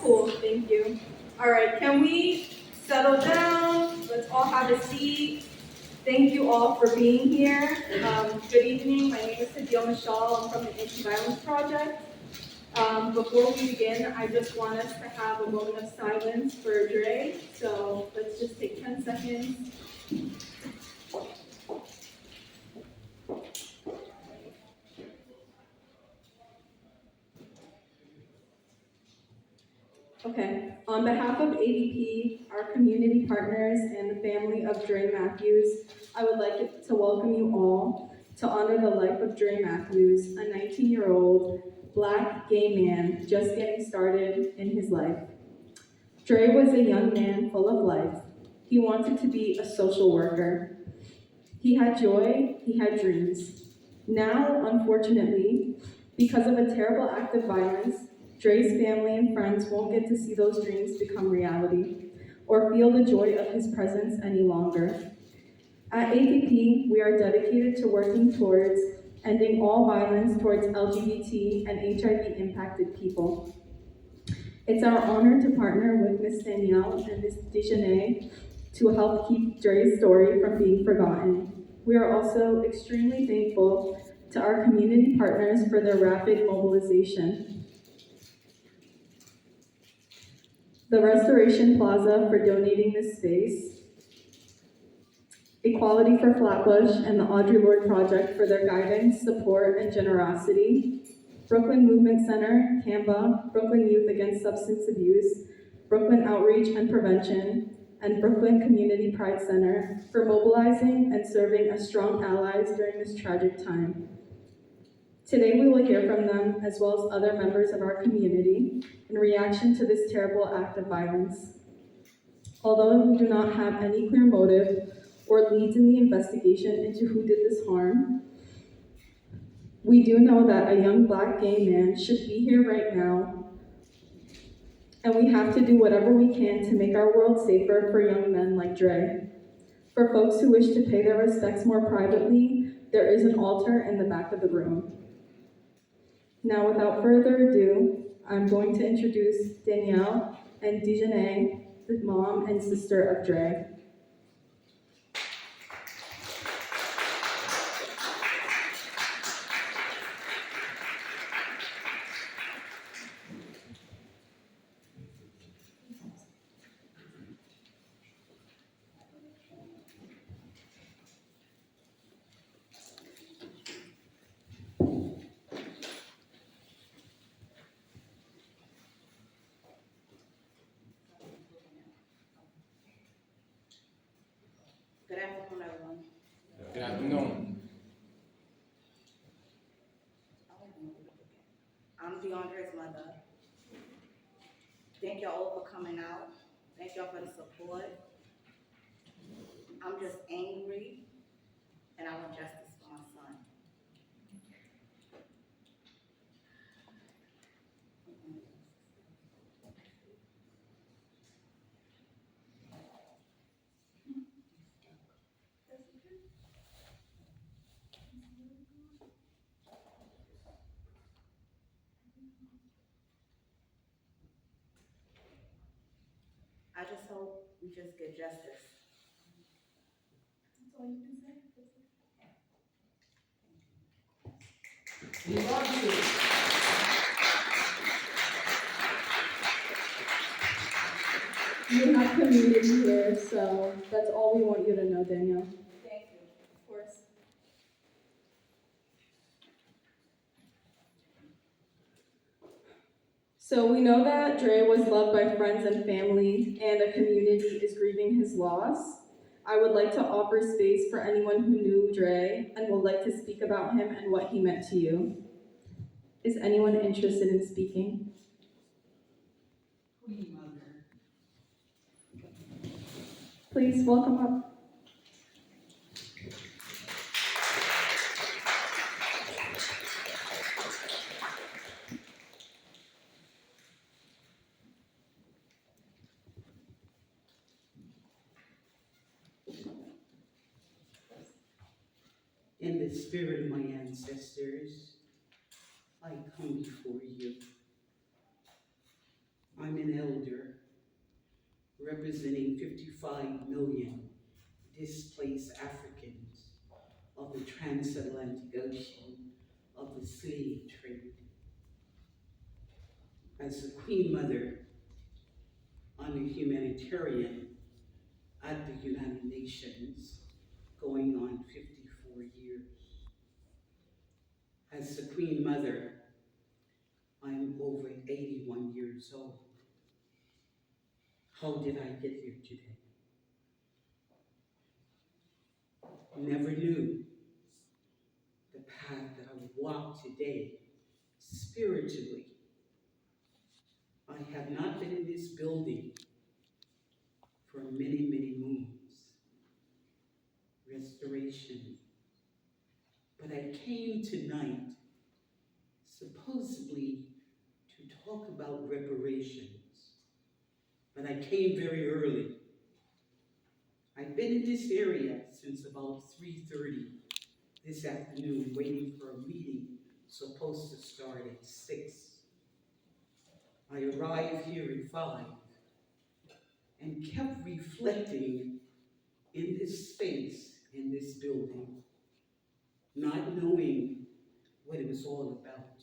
Cool, thank you. All right, can we settle down? Let's all have a seat. Thank you all for being here. Good evening, my name is Sadia Michelle. I'm from the Anti-Violence Project. Before we begin, I just want us to have a moment of silence for Dre. So let's just take 10 seconds. Okay, on behalf of ADP, our community partners, and the family of Dre Matthews, I would like to welcome you all to honor the life of Dre Matthews, a 19-year-old Black gay man just getting started in his life. Dre was a young man full of life. He wanted to be a social worker. He had joy, he had dreams. Now, unfortunately, because of a terrible act of violence, Dre's family and friends won't get to see those dreams become reality or feel the joy of his presence any longer. At APP, we are dedicated to working towards ending all violence towards LGBT and HIV impacted people. It's our honor to partner with Ms. Danielle and Ms. DeAndre to help keep Dre's story from being forgotten. We are also extremely thankful to our community partners for their rapid mobilization. The Restoration Plaza for donating this space, Equality for Flatbush and the Audre Lorde Project for their guidance, support, and generosity, Brooklyn Movement Center, CAMBA, Brooklyn Youth Against Substance Abuse, Brooklyn Outreach and Prevention, and Brooklyn Community Pride Center for mobilizing and serving as strong allies during this tragic time. Today we will hear from them as well as other members of our community in reaction to this terrible act of violence. Although we do not have any clear motive or leads in the investigation into who did this harm, we do know that a young Black gay man should be here right now, and we have to do whatever we can to make our world safer for young men like Dre. For folks who wish to pay their respects more privately, there is an altar in the back of the room. Now, without further ado, I'm going to introduce Danielle and DeAndre, the mom and sister of Dre. Good afternoon, everyone. Good afternoon. I'm DeAndre's mother. Thank y'all all for coming out. Thank y'all for the support. I'm just angry, and I want justice for my son. I just hope we just get justice. That's all you can say. We love you. You have community here, so that's all we want you to know, Danielle. Thank you. Of course. So we know that Dre was loved by friends and family, and a community is grieving his loss. I would like to offer space for anyone who knew Dre and would like to speak about him and what he meant to you. Is anyone interested in speaking? Please welcome up. In the spirit of my ancestors, I come before you. I I'm an elder representing 55 million displaced Africans of the transatlantic ocean of the slave trade. As the Queen Mother on a humanitarian at the United Nations, going on 54 years. As the Queen Mother, I'm over 81 years old. How did I get here today? Never knew the path that I would walk today spiritually. I have not been in this building for many, many moons. Restoration. But I came tonight supposedly to talk about reparations. But I came very early. I've been in this area since about 3:30 this afternoon, waiting for a meeting supposed to start at 6. I arrived here at 5 and kept reflecting in this space, in this building, not knowing what it was all about.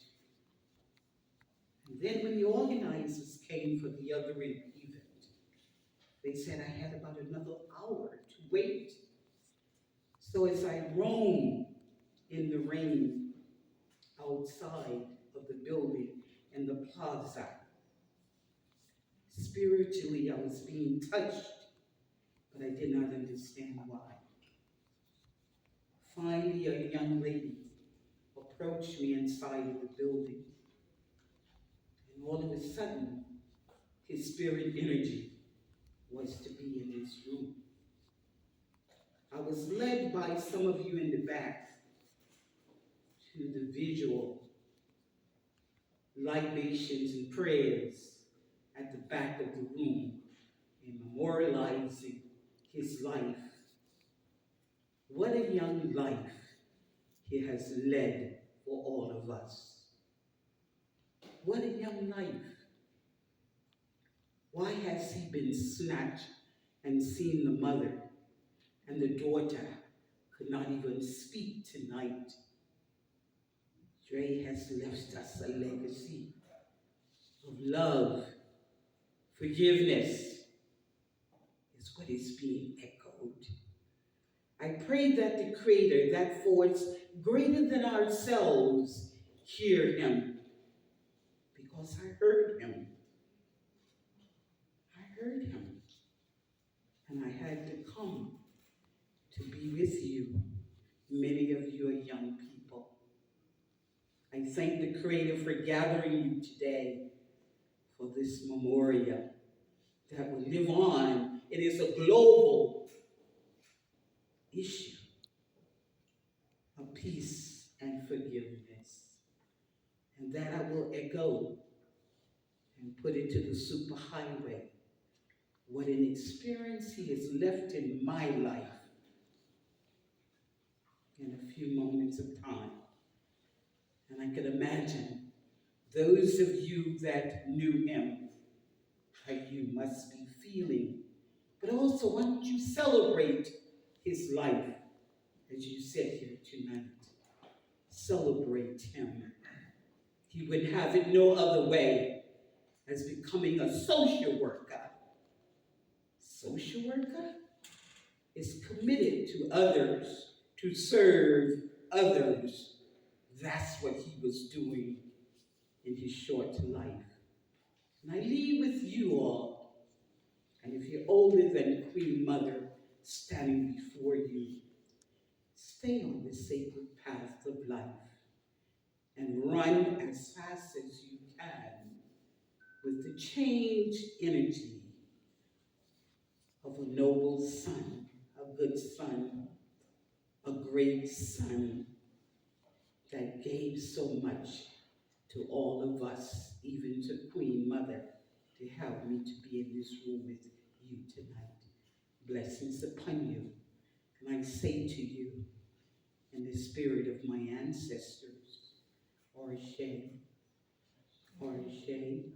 And then when the organizers came for the other event, they said I had about another hour to wait. So as I roamed in the rain outside of the building and the plaza, spiritually I was being touched, but I did not understand why. Finally, a young lady approached me inside of the building, and all of a sudden, his spirit energy was to be in this room. I was led by some of you in the back to the Vigil libations and prayers at the back of the room in memorializing his life. What a young life he has led for all of us. What a young life. Why has he been snatched and seen the mother and the daughter could not even speak tonight? Dre has left us a legacy of love, forgiveness is what is being echoed. I pray that the Creator, that force greater than ourselves, hear him, because I heard him. I heard him, and I had to come to be with you. Many of you are young people. I thank the Creator for gathering you today for this memorial that will live on. It is a global issue of peace and forgiveness. And that I will echo and put into the superhighway what an experience he has left in my life in a few moments of time. And I can imagine those of you that knew him, how you must be feeling. But also, why don't you celebrate his life as you sit here tonight? Celebrate him. He would have it no other way as becoming a social worker. Social worker is committed to others, to serve others. That's what he was doing in his short life. And I leave with you all, and if you're older than Queen Mother standing before you, stay on the sacred path of life and run as fast as you can with the changed energy of a noble son, a good son, a great son that gave so much to all of us, even to Queen Mother, to help me to be in this room with you tonight. Blessings upon you. And I say to you, in the spirit of my ancestors, Orshe, Orshe,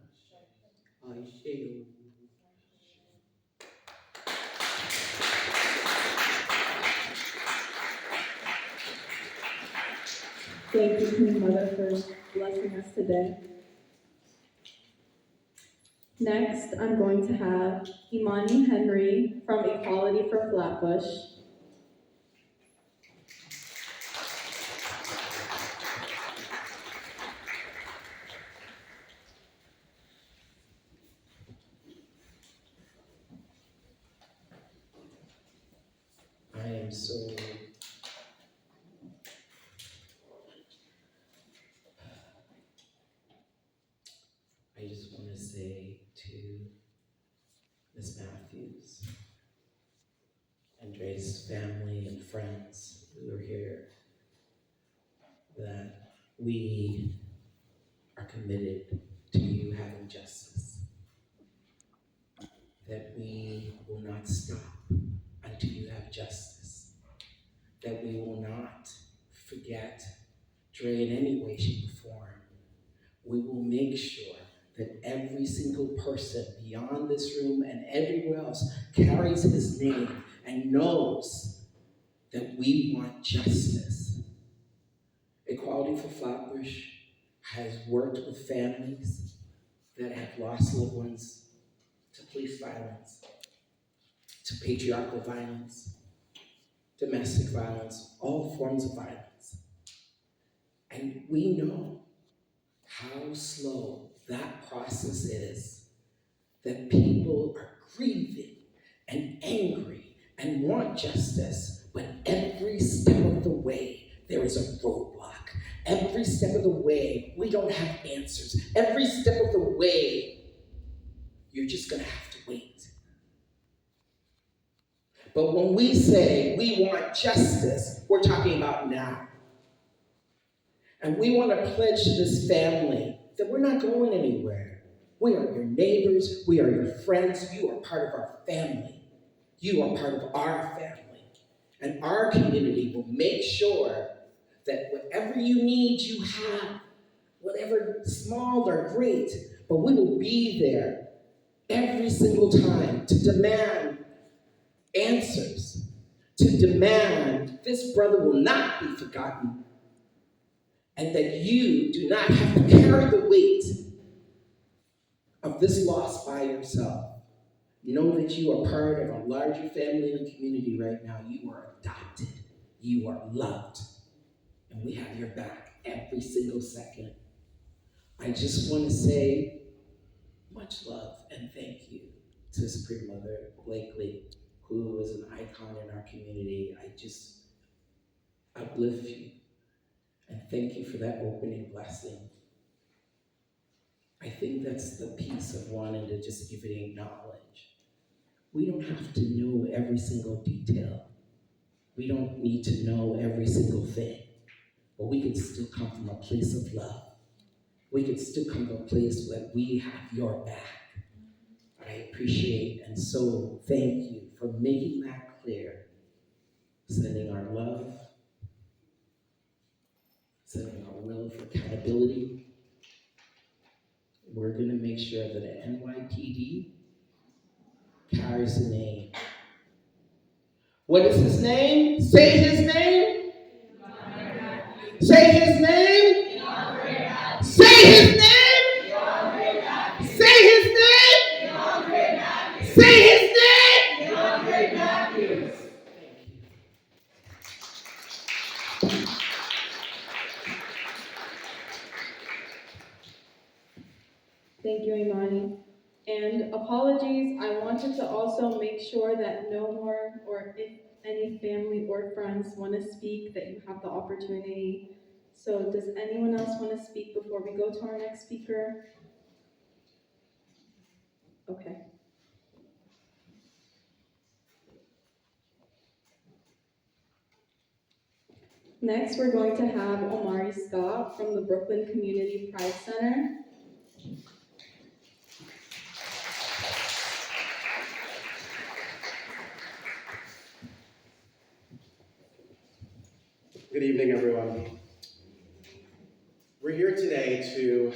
Orshe, Vigil. Thank you, Queen Mother, for blessing us today. Next, I'm going to have Imani Henry from Equality for Flatbush. I am so I just want to say to Miss Matthews, Andre's family and friends who are here, that we are committed to you having justice, that we will not stop until you have justice, that we will not forget Dre in any way, shape, or form. We will make sure that every single person beyond this room and everywhere else carries his name and knows that we want justice. Equality for Flatbush has worked with families that have lost loved ones to police violence, to patriarchal violence, domestic violence, all forms of violence. And we know how slow that process is, that people are grieving and angry and want justice, but every step of the way, there is a roadblock. Every step of the way, we don't have answers. Every step of the way, you're just gonna have to wait. But when we say we want justice, we're talking about now. And we want to pledge to this family that we're not going anywhere. We are your neighbors, we are your friends, you are part of our family. You are part of our family. And our community will make sure that whatever you need, you have, whatever small or great, but we will be there every single time to demand answers, to demand this brother will not be forgotten, and that you do not have to carry the weight of this loss by yourself. Know that you are part of a larger family and community right now. You are adopted. You are loved. And we have your back every single second. I just want to say much love and thank you to Supreme Mother Blakely, who is an icon in our community. I just uplift you and thank you for that opening blessing. I think that's the piece of wanting to just give it acknowledge. We don't have to know every single detail. We don't need to know every single thing, but we can still come from a place of love. We can still come from a place where we have your back. I appreciate and so thank you for making that clear, sending our love, sending our will for accountability. We're going to make sure that the NYPD carries the name. What is his name? Say his name. Say his name. Say his name. Say his name. Say his name. Thank you, Imani. And apologies, I wanted to also make sure that no more, or if any family or friends want to speak, that you have the opportunity. So does anyone else want to speak before we go to our next speaker? Okay. Next, we're going to have Omari Scott from the Brooklyn Community Pride Center. Good evening, everyone. We're here today to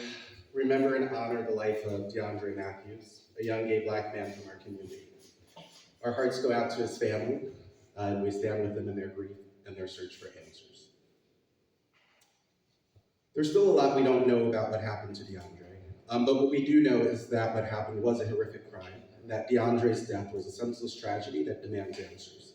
remember and honor the life of DeAndre Matthews, a young gay Black man from our community. Our hearts go out to his family, and we stand with them in their grief and their search for answers. There's still a lot we don't know about what happened to DeAndre, but what we do know is that what happened was a horrific crime, and that DeAndre's death was a senseless tragedy that demands answers.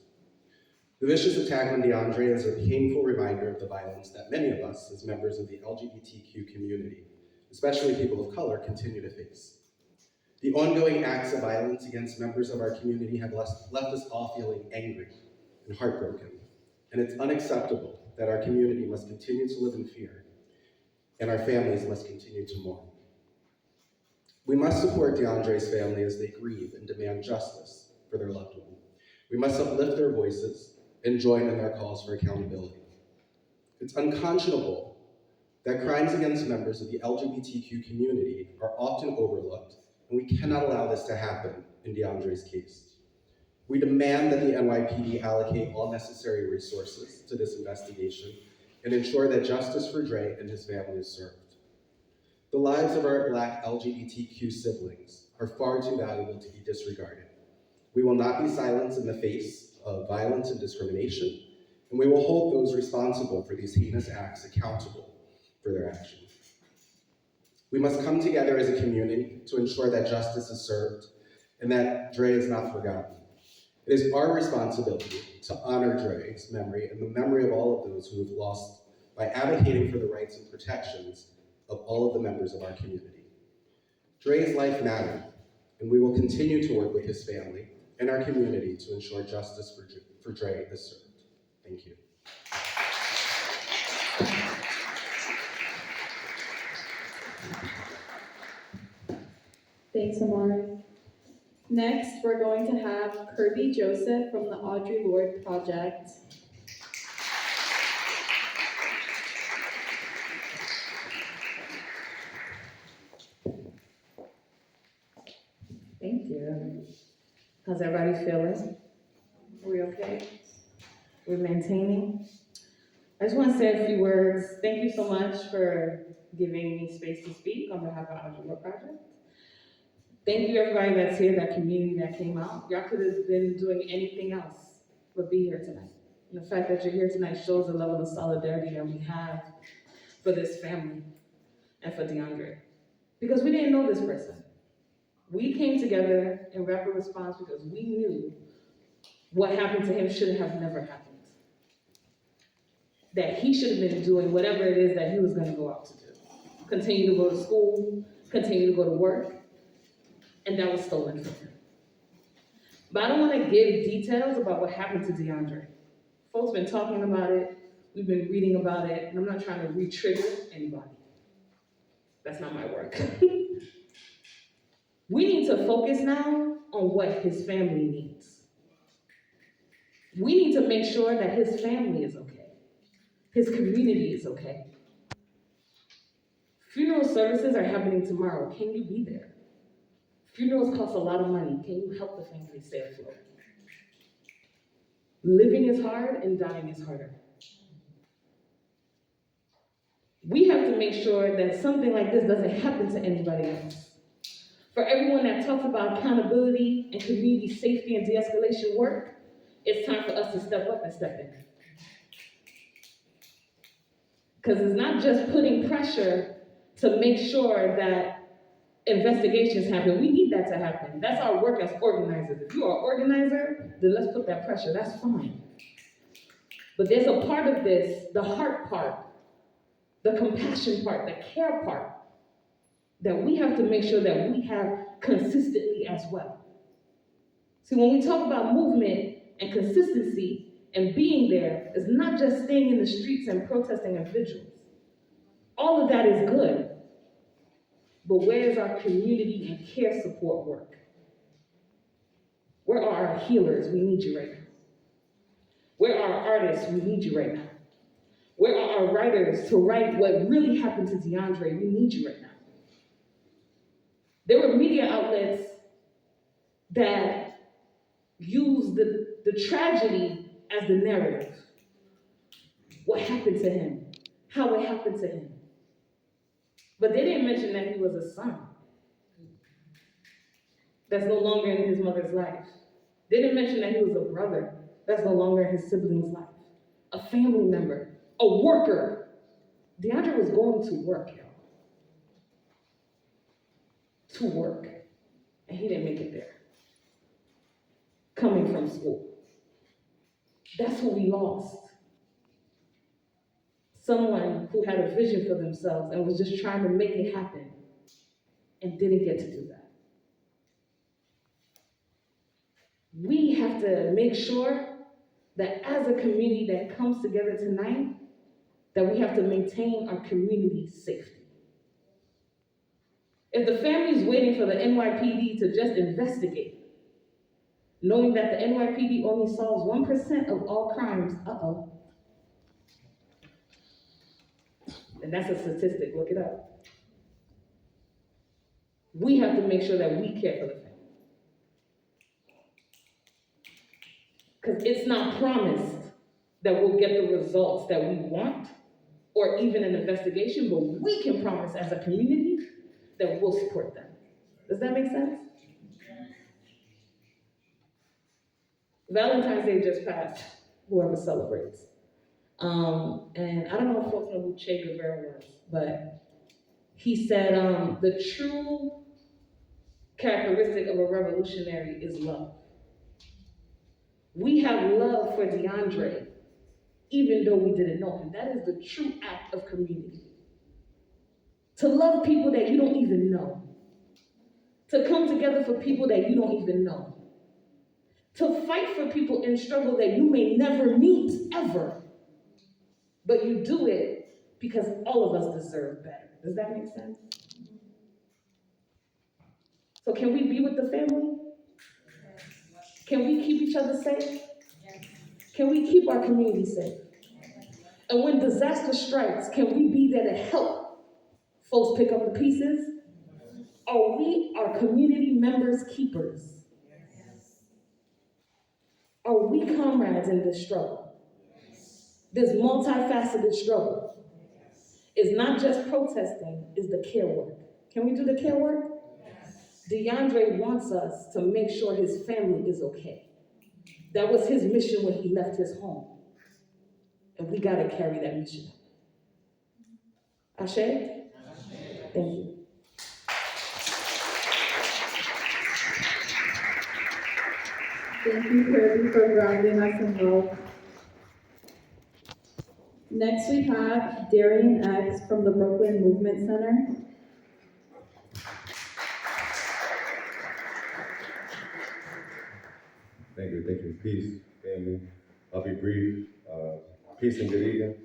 The vicious attack on DeAndre is a painful reminder of the violence that many of us, as members of the LGBTQ community, especially people of color, continue to face. The ongoing acts of violence against members of our community have left us all feeling angry and heartbroken, and it's unacceptable that our community must continue to live in fear and our families must continue to mourn. We must support DeAndre's family as they grieve and demand justice for their loved one. We must uplift their voices and join in their calls for accountability. It's unconscionable that crimes against members of the LGBTQ community are often overlooked, and we cannot allow this to happen in DeAndre's case. We demand that the NYPD allocate all necessary resources to this investigation and ensure that justice for Dre and his family is served. The lives of our Black LGBTQ siblings are far too valuable to be disregarded. We will not be silenced in the face of violence and discrimination, and we will hold those responsible for these heinous acts accountable for their actions. We must come together as a community to ensure that justice is served and that Dre is not forgotten. It is our responsibility to honor Dre's memory and the memory of all of those who have lost by advocating for the rights and protections of all of the members of our community. Dre's life mattered, and we will continue to work with his family and our community to ensure justice for Dre is served. Thank you. Thanks, Amari. Next, we're going to have Kirby Joseph from the Audre Lorde Project. Thank you. How's everybody feeling? Are we okay? We're maintaining? I just want to say a few words. Thank you so much for giving me space to speak on behalf of Audre Lorde Project. Thank you everybody that's here, that community that came out. Y'all could have been doing anything else but be here tonight. And the fact that you're here tonight shows the level of solidarity that we have for this family and for DeAndre. Because we didn't know this person. We came together in rapid response because we knew what happened to him should have never happened. That he should have been doing whatever it is that he was gonna go out to do. Continue to go to school, continue to go to work, and that was stolen from him. But I don't wanna give details about what happened to DeAndre. Folks been talking about it, we've been reading about it, and I'm not trying to re-trigger anybody. That's not my work. We need to focus now on what his family needs. We need to make sure that his family is okay. His community is okay. Funeral services are happening tomorrow. Can you be there? Funerals cost a lot of money. Can you help the family stay afloat? Living is hard and dying is harder. We have to make sure that something like this doesn't happen to anybody else. For everyone that talks about accountability and community safety and de-escalation work, it's time for us to step up and step in. Because it's not just putting pressure to make sure that investigations happen. We need that to happen. That's our work as organizers. If you are an organizer, then let's put that pressure. That's fine. But there's a part of this, the heart part, the compassion part, the care part, that we have to make sure that we have consistently as well. See, when we talk about movement and consistency and being there, it's not just staying in the streets and protesting and vigils. All of that is good. But where is our community and care support work? Where are our healers? We need you right now. Where are our artists? We need you right now. Where are our writers to write what really happened to DeAndre? We need you right now. There were media outlets that used the tragedy as the narrative. What happened to him? How it happened to him. But they didn't mention that he was a son that's no longer in his mother's life. They didn't mention that he was a brother that's no longer in his sibling's life, a family member, a worker. DeAndre was going to work, y'all. To work. And he didn't make it there. Coming from school. That's who we lost. Someone who had a vision for themselves and was just trying to make it happen and didn't get to do that. We have to make sure that as a community that comes together tonight, that we have to maintain our community safety. If the family is waiting for the NYPD to just investigate, knowing that the NYPD only solves 1% of all crimes, and that's a statistic, look it up. We have to make sure that we care for the family. Because it's not promised that we'll get the results that we want, or even an investigation, but we can promise as a community that we'll support them. Does that make sense? Valentine's Day just passed, whoever celebrates. And I don't know if folks know who Che Guevara was, but he said the true characteristic of a revolutionary is love. We have love for DeAndre, even though we didn't know him. That is the true act of community. To love people that you don't even know. To come together for people that you don't even know. To fight for people in struggle that you may never meet, ever. But you do it because all of us deserve better. Does that make sense? So can we be with the family? Can we keep each other safe? Can we keep our community safe? And when disaster strikes, can we be there to help folks pick up the pieces? Are we our community members keepers? Are we comrades in this struggle? This multifaceted struggle is not just protesting, it's the care work. Can we do the care work? DeAndre wants us to make sure his family is okay. That was his mission when he left his home. And we gotta carry that mission. Ashe? Thank you. Thank you, Kirby, for grounding us in love. Next, we have Darian X from the Brooklyn Movement Center. Thank you. Peace, family. I'll be brief. Peace and good evening.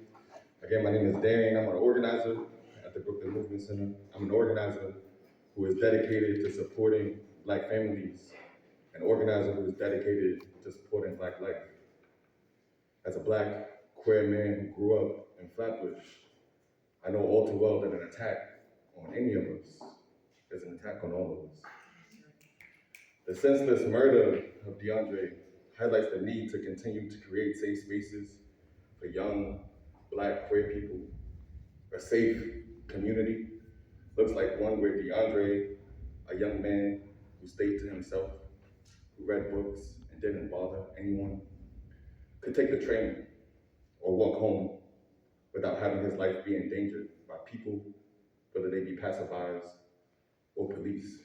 Again, my name is Darian. I'm an organizer at the Brooklyn Movement Center. I'm an organizer who is dedicated to supporting Black families, an organizer who is dedicated to supporting Black life. As a Black queer man who grew up in Flatbush, I know all too well that an attack on any of us is an attack on all of us. The senseless murder of DeAndre highlights the need to continue to create safe spaces for young Black queer people. A safe community looks like one where DeAndre, a young man who stayed to himself, who read books and didn't bother anyone, could take the train or walk home without having his life be endangered by people, whether they be passerbys or police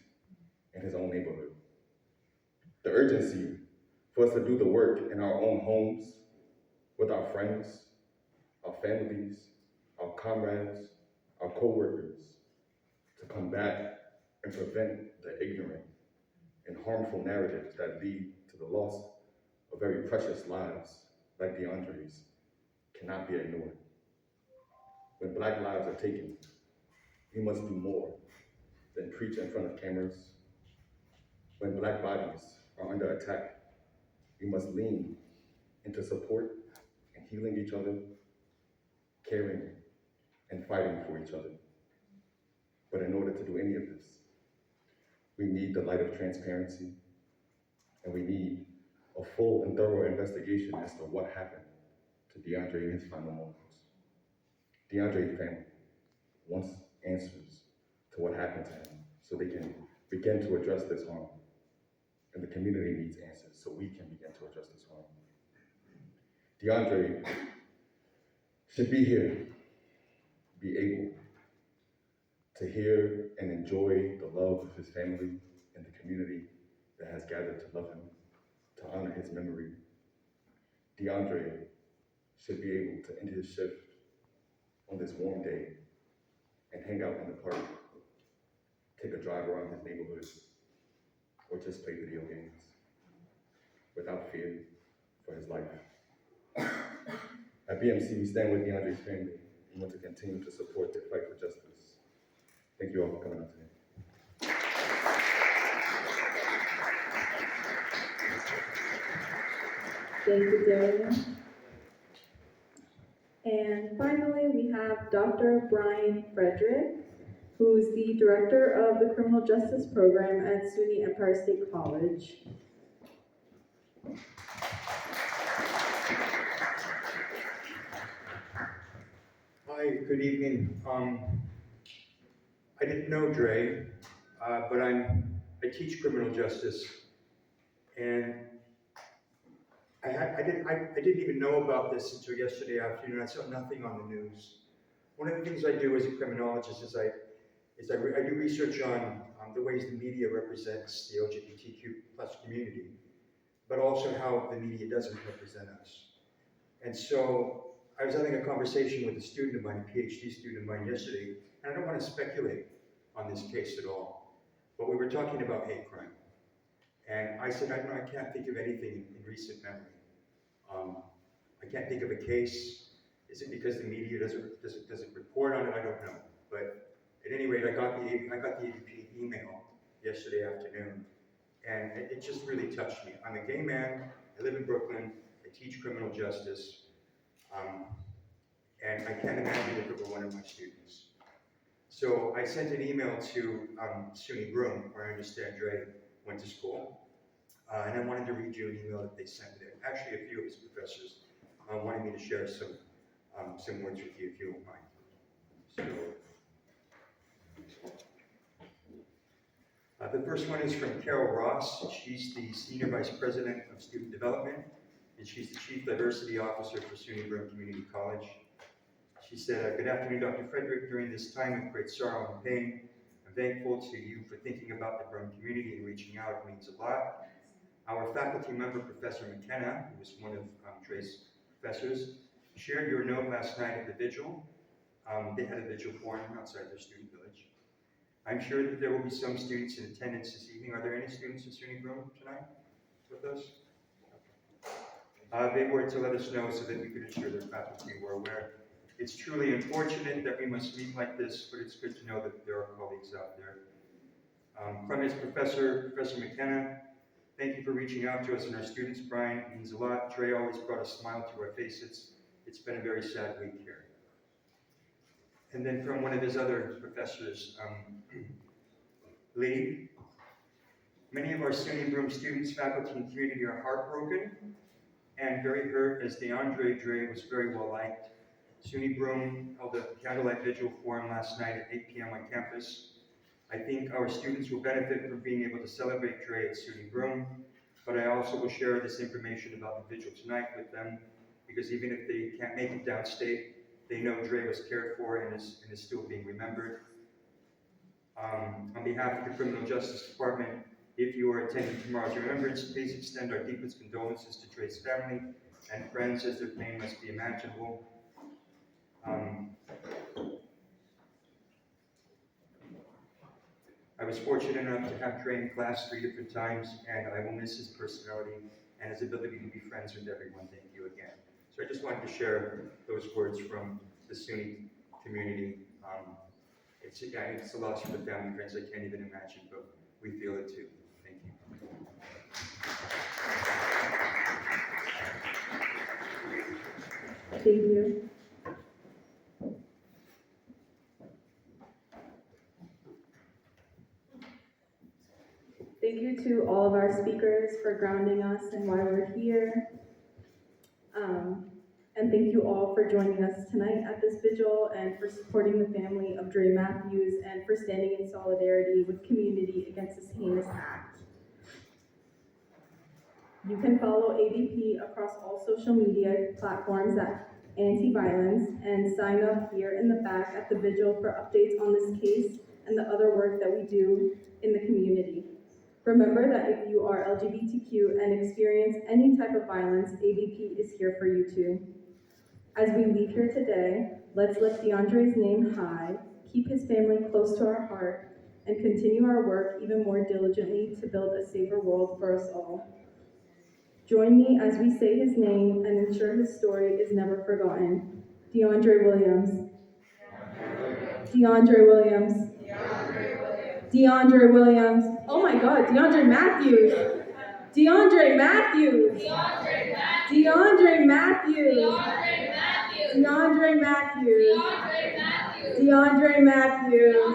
in his own neighborhood. The urgency for us to do the work in our own homes, with our friends, our families, our comrades, our co-workers, to combat and prevent the ignorant and harmful narratives that lead to the loss of very precious lives like DeAndre's cannot be ignored. When Black lives are taken, we must do more than preach in front of cameras. When Black bodies are under attack, we must lean into support and healing each other, caring and fighting for each other. But in order to do any of this, we need the light of transparency, and we need a full and thorough investigation as to what happened to DeAndre in his final moments. DeAndre's family wants answers to what happened to him so they can begin to address this harm. And the community needs answers so we can begin to address this harm. DeAndre should be here, be able to hear and enjoy the love of his family and the community that has gathered to love him, to honor his memory. DeAndre should be able to end his shift on this warm day and hang out in the park, take a drive around his neighborhood, or just play video games without fear for his life. At BMC, we stand with DeAndre's family and want to continue to support their fight for justice. Thank you all for coming out today. Thank you, Darian. And finally, we have Dr. Brian Frederick, who's the Director of the Criminal Justice Program at SUNY Empire State College. Hi, good evening. I didn't know Dre, but I teach criminal justice, and I didn't even know about this until yesterday afternoon. I saw nothing on the news. One of the things I do as a criminologist is I do research on the ways the media represents the LGBTQ plus community, but also how the media doesn't represent us. And so I was having a conversation with a student of mine, a PhD student of mine yesterday, and I don't want to speculate on this case at all, but we were talking about hate crime. And I said, I can't think of anything in recent memory. I can't think of a case. Is it because the media doesn't report on it? I don't know. But at any rate, I got the ADP email yesterday afternoon, and it just really touched me. I'm a gay man. I live in Brooklyn. I teach criminal justice. And I can't imagine if it were one of my students. So I sent an email to SUNY Broome, where I understand Dre went to school, and I wanted to read you an email that they sent there. Actually, a few of his professors wanted me to share some words with you, if you don't mind. So, the first one is from Carol Ross. She's the Senior Vice President of Student Development, and she's the Chief Diversity Officer for SUNY Broome Community College. She said, good afternoon, Dr. Frederick. During this time of great sorrow and pain, I'm thankful to you for thinking about the Broome community and reaching out. It means a lot. Our faculty member, Professor McKenna, who was one of Dre's professors, shared your note last night at the Vigil. They had a Vigil forum outside their student village. I'm sure that there will be some students in attendance this evening. Are there any students at SUNY Broome tonight with us? They were to let us know so that we could ensure their faculty were aware. It's truly unfortunate that we must meet like this, but it's good to know that there are colleagues out there. Clemens Professor McKenna, thank you for reaching out to us and our students. Brian, it means a lot. Dre always brought a smile to our faces. It's been a very sad week here. And then from one of his other professors, Lee, many of our SUNY Broome students, faculty, and community are heartbroken and very hurt as DeAndre Dre was very well liked. SUNY Broome held a candlelight vigil forum last night at 8 p.m. on campus. I think our students will benefit from being able to celebrate Dre at SUNY Broome, but I also will share this information about the vigil tonight with them, because even if they can't make it downstate, they know Dre was cared for and is still being remembered. On behalf of the Criminal Justice Department, if you are attending tomorrow's remembrance, please extend our deepest condolences to Dre's family and friends, as their pain must be imaginable. I was fortunate enough to have Dre in class 3 different times, and I will miss his personality and his ability to be friends with everyone. Thank you again. So I just wanted to share those words from the SUNY community. It's a loss for the family and friends I can't even imagine, but we feel it too. Thank you. Thank you. Thank you to all of our speakers for grounding us and why we're here. And thank you all for joining us tonight at this vigil and for supporting the family of Dre Matthews and for standing in solidarity with community against this heinous act. You can follow ADP across all social media platforms at Anti-Violence and sign up here in the back at the vigil for updates on this case and the other work that we do in the community. Remember that if you are LGBTQ and experience any type of violence, ADP is here for you too. As we leave here today, let's lift DeAndre's name high, keep his family close to our heart, and continue our work even more diligently to build a safer world for us all. Join me as we say his name and ensure his story is never forgotten. DeAndre Williams. DeAndre Williams. DeAndre Williams. Oh my God, DeAndre Matthews. DeAndre Matthews. DeAndre Matthews. DeAndre Matthews. DeAndre Matthews.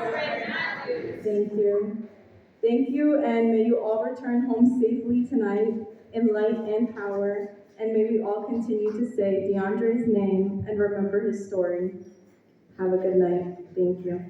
Thank you. Thank you, and may you all return home safely tonight in light and power, and may we all continue to say DeAndre's name and remember his story. Have a good night. Thank you.